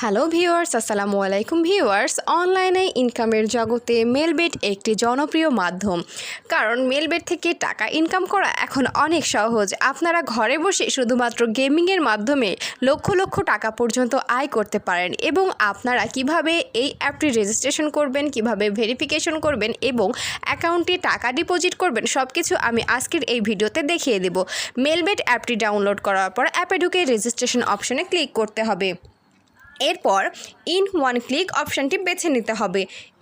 Hello viewers, আসসালামু আলাইকুম viewers. অনলাইনে ইনকামের জগতে মেলবেট একটি জনপ্রিয় মাধ্যম, কারণ মেলবেট থেকে টাকা ইনকাম করা এখন অনেক সহজ। আপনারা ঘরে বসে শুধুমাত্র গেমিংয়ের মাধ্যমে লক্ষ লক্ষ টাকা পর্যন্ত আয় করতে পারেন। এবং আপনারা কিভাবে এই অ্যাপটি রেজিস্ট্রেশন করবেন, কিভাবে ভেরিফিকেশন করবেন এবং অ্যাকাউন্টে টাকা ডিপোজিট করবেন, সব কিছু আমি আজকের এই ভিডিওতে দেখিয়ে দেব। মেলবেট অ্যাপটি ডাউনলোড করার পর অ্যাপে ঢুকে রেজিস্ট্রেশন অপশনে ক্লিক করতে হবে। এরপর ইন ওয়ান ক্লিক অপশানটি বেছে নিতে হবে।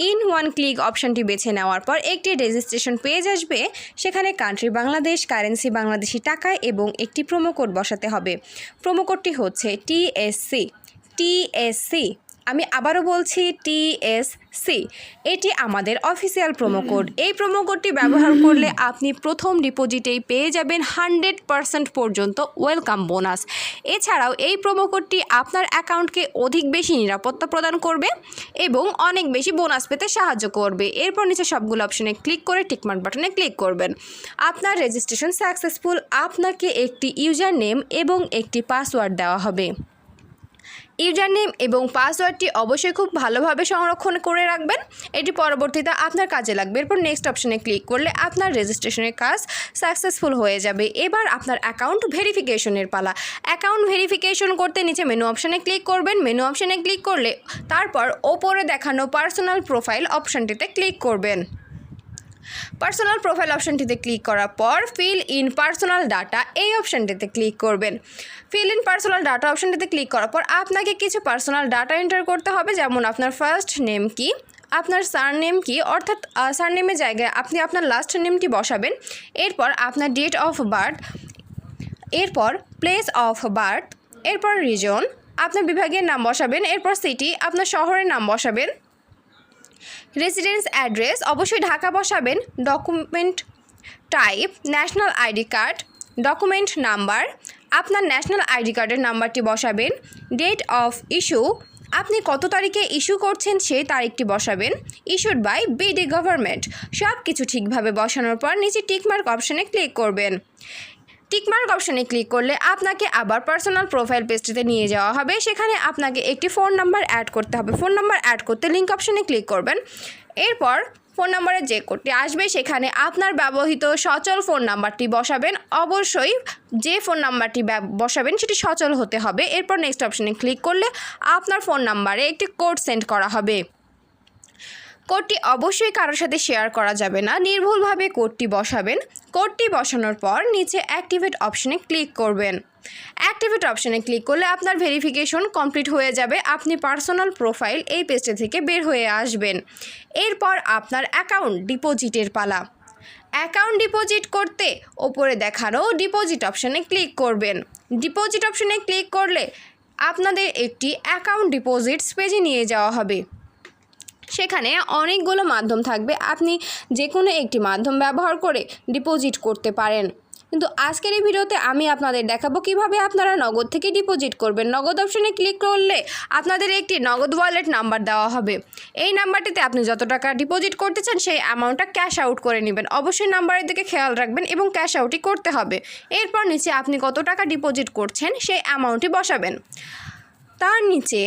ইন ওয়ান ক্লিক অপশানটি বেছে নেওয়ার পর একটি রেজিস্ট্রেশন পেজ আসবে। সেখানে কান্ট্রি বাংলাদেশ, কারেন্সি বাংলাদেশি টাকা এবং একটি প্রোমো কোড বসাতে হবে। প্রোমো কোডটি হচ্ছে টিএসসি। আমি আবারও বলছি টিএসসি। এটি আমাদের অফিসিয়াল প্রোমো কোড। এই প্রোমো কোডটি ব্যবহার করলে আপনি প্রথম ডিপোজিটেই পেয়ে যাবেন 100% পর্যন্ত ওয়েলকাম বোনাস। এছাড়াও এই প্রোমো কোডটি আপনার অ্যাকাউন্টকে অধিক বেশি নিরাপত্তা প্রদান করবে এবং অনেক বেশি বোনাস পেতে সাহায্য করবে। এরপর নিচে সবগুলো অপশনে ক্লিক করে টিকমার্ক বাটনে ক্লিক করবেন। আপনার রেজিস্ট্রেশন সাকসেসফুল। আপনাকে একটি ইউজার নেম এবং একটি পাসওয়ার্ড দেওয়া হবে। ইউজার নেম এবং পাসওয়ার্ডটি অবশ্যই খুব ভালোভাবে সংরক্ষণ করে রাখবেন, এটি পরবর্তীতে আপনার কাজে লাগবে। এরপর নেক্সট অপশনে ক্লিক করলে আপনার রেজিস্ট্রেশনের কাজ সাকসেসফুল হয়ে যাবে। এবার আপনার অ্যাকাউন্ট ভেরিফিকেশনের পালা। অ্যাকাউন্ট ভেরিফিকেশন করতে নিচে মেনু অপশনে ক্লিক করবেন। মেনু অপশনে ক্লিক করলে তারপর ওপরে দেখানো পার্সোনাল প্রোফাইল অপশনটিতে ক্লিক করবেন। পার্সোনাল প্রোফাইল অপশানটিতে ক্লিক করার পর ফিল ইন পার্সোনাল ডাটা এই অপশানটিতে ক্লিক করবেন। ফিল ইন পার্সোনাল ডাটা অপশানটিতে ক্লিক করার পর আপনাকে কিছু পার্সোনাল ডাটা এন্টার করতে হবে, যেমন আপনার ফার্স্ট নেম কি, আপনার সারনেম কি, অর্থাৎ সারনেমের জায়গায় আপনি আপনার লাস্ট নেমটি বসাবেন। এরপর আপনার ডেট অফ বার্থ, এরপর প্লেস অফ বার্থ, এরপর রিজন, আপনার বিভাগের নাম বসাবেন। এরপর সিটি, আপনার শহরের নাম বসাবেন। রেসিডেন্স অ্যাড্রেস অবশ্যই ঢাকা বসাবেন। Document type national ID card. Document number, আপনার ন্যাশনাল আইডি কার্ডের নাম্বারটি বসাবেন। ডেট অফ ইস্যু, আপনি কত তারিখে ইস্যু করছেন সেই তারিখটি বসাবেন। Issued by BD government. সব কিছু ঠিকভাবে বসানোর পর নিচে টিকমার্ক অপশনে ক্লিক করবেন। টিকমার্ক অপশনে ক্লিক করলে আপনাকে আবার পার্সোনাল প্রোফাইল পেজটিতে নিয়ে যাওয়া হবে। সেখানে আপনাকে একটি ফোন নাম্বার অ্যাড করতে হবে। ফোন নাম্বার অ্যাড করতে লিঙ্ক অপশনে ক্লিক করবেন। এরপর ফোন নাম্বারের যে কোডটি আসবে সেখানে আপনার ব্যবহৃত সচল ফোন নাম্বারটি বসাবেন। অবশ্যই যে ফোন নাম্বারটি বসাবেন সেটি সচল হতে হবে। এরপর নেক্সট অপশনে ক্লিক করলে আপনার ফোন নাম্বারে একটি কোড সেন্ড করা হবে। কোডটি অবশ্যই কারোর সাথে শেয়ার করা যাবে না, নির্ভুলভাবে কোডটি বসাবেন। কোডটি বসানোর পর নিচে অ্যাক্টিভেট অপশনে ক্লিক করবেন। অ্যাক্টিভেট অপশনে ক্লিক করলে আপনার ভেরিফিকেশন কমপ্লিট হয়ে যাবে। আপনি পার্সোনাল প্রোফাইল এই পেজটি থেকে বের হয়ে আসবেন। এরপর আপনার অ্যাকাউন্ট ডিপোজিটের পালা। অ্যাকাউন্ট ডিপোজিট করতে ওপরে দেখানো ডিপোজিট অপশনে ক্লিক করবেন। ডিপোজিট অপশনে ক্লিক করলে আপনাদের একটি অ্যাকাউন্ট ডিপোজিটস পেজে নিয়ে যাওয়া হবে। সেখানে অনেকগুলো মাধ্যম থাকবে, আপনি যে কোনো একটি মাধ্যম ব্যবহার করে ডিপোজিট করতে পারেন। কিন্তু আজকের এই ভিডিওতে আমি আপনাদের দেখাবো কিভাবে আপনারা নগদ থেকে ডিপোজিট করবেন। নগদ অপশনে ক্লিক করলে আপনাদের একটি নগদ ওয়ালেট নাম্বার দেওয়া হবে। এই নাম্বারটিতে আপনি যত টাকা ডিপোজিট করতে চান সেই অ্যামাউন্টটা ক্যাশ আউট করে নেবেন। অবশ্যই নাম্বারের দিকে খেয়াল রাখবেন এবং ক্যাশ আউটই করতে হবে। এরপর নিচে আপনি কত টাকা ডিপোজিট করছেন সেই অ্যামাউন্টটি বসাবেন। তার নিচে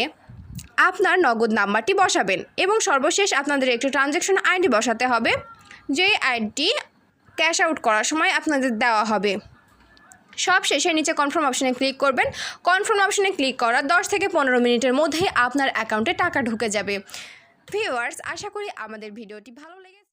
আপনার নগদ নাম্বারটি বসাবেন এবং সর্বশেষ আপনাদের একটি ট্রানজ্যাকশন আইডি বসাতে হবে, যে আইডি ক্যাশ আউট করার সময় আপনাদের দেওয়া হবে। সব শেষে নিচে কনফার্ম অপশনে ক্লিক করবেন। কনফার্ম অপশনে ক্লিক করার 10 থেকে 15 মিনিটের মধ্যে আপনার অ্যাকাউন্টে টাকা ঢুকে যাবে। ভিউয়ার্স, আশা করি আমাদের ভিডিওটি ভালো লেগেছে।